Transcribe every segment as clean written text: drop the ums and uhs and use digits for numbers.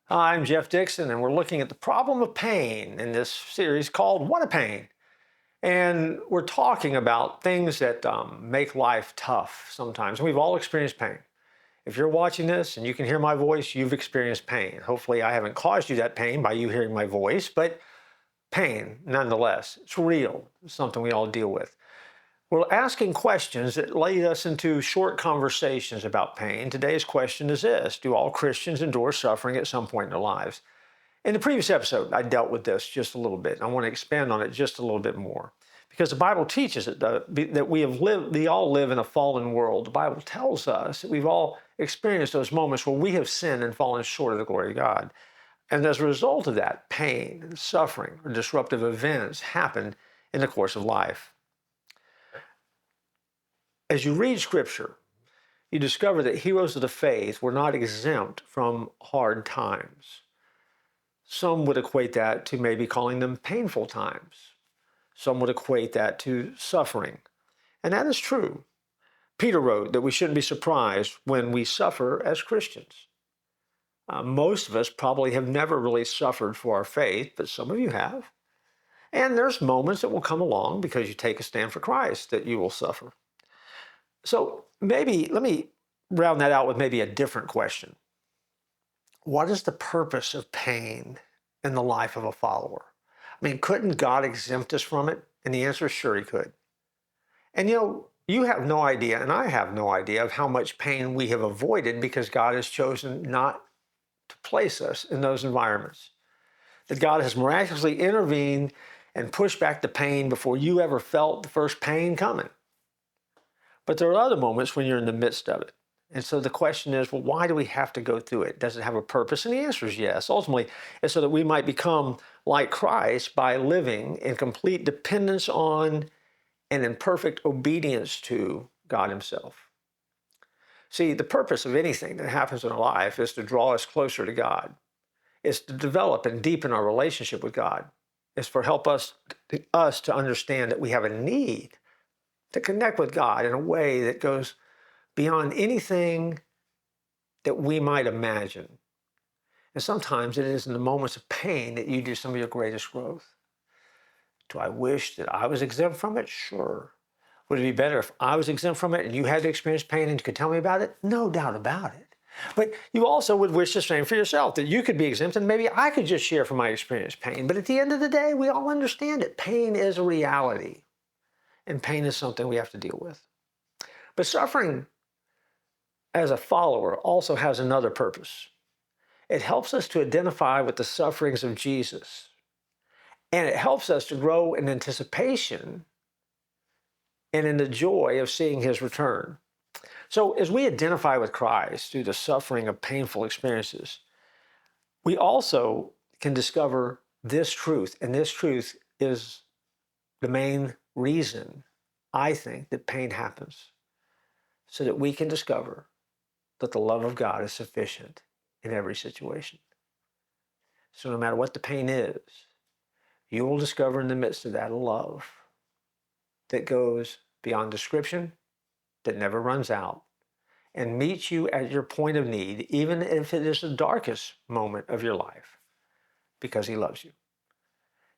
Hi, I'm Jeff Dixon, and we're looking at the problem of pain in this series called What a Pain. And we're talking about things that make life tough sometimes. We've all experienced pain. If you're watching this and you can hear my voice, you've experienced pain. Hopefully, I haven't caused you that pain by you hearing my voice, but pain nonetheless. It's real, it's something we all deal with. We're asking questions that lead us into short conversations about pain. Today's question is this: do all Christians endure suffering at some point in their lives? In the previous episode, I dealt with this just a little bit. I want to expand on it just a little bit more because the Bible teaches it, that we all live in a fallen world. The Bible tells us that we've all experienced those moments where we have sinned and fallen short of the glory of God. And as a result of that, pain and suffering or disruptive events happen in the course of life. As you read Scripture, you discover that heroes of the faith were not exempt from hard times. Some would equate that to maybe calling them painful times. Some would equate that to suffering. And that is true. Peter wrote that we shouldn't be surprised when we suffer as Christians. Most of us probably have never really suffered for our faith, but some of you have. And there's moments that will come along because you take a stand for Christ that you will suffer. So maybe let me round that out with maybe a different question. What is the purpose of pain in the life of a follower? I mean, couldn't God exempt us from it? And the answer is sure he could. And you have no idea, and I have no idea of how much pain we have avoided because God has chosen not to place us in those environments. That God has miraculously intervened and pushed back the pain before you ever felt the first pain coming. But there are other moments when you're in the midst of it. And so the question is, well, why do we have to go through it? Does it have a purpose? And the answer is yes. Ultimately, it's so that we might become like Christ by living in complete dependence on and in perfect obedience to God himself. See, the purpose of anything that happens in our life is to draw us closer to God. It's to develop and deepen our relationship with God. It's for help us to understand that we have a need to connect with God in a way that goes beyond anything that we might imagine. And sometimes it is in the moments of pain that you do some of your greatest growth. Do I wish that I was exempt from it? Sure. Would it be better if I was exempt from it and you had to experience pain and you could tell me about it? No doubt about it. But you also would wish the same for yourself, that you could be exempt and maybe I could just share from my experience pain. But at the end of the day, we all understand it. Pain is a reality. And pain is something we have to deal with. But suffering as a follower also has another purpose. It helps us to identify with the sufferings of Jesus. And it helps us to grow in anticipation and in the joy of seeing his return. So as we identify with Christ through the suffering of painful experiences, we also can discover this truth. And this truth is the main reason, I think, that pain happens, so that we can discover that the love of God is sufficient in every situation. So no matter what the pain is, you will discover in the midst of that a love that goes beyond description, that never runs out, and meets you at your point of need, even if it is the darkest moment of your life, because he loves you.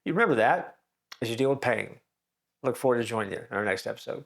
You remember that as you deal with pain. Look forward to joining you in our next episode.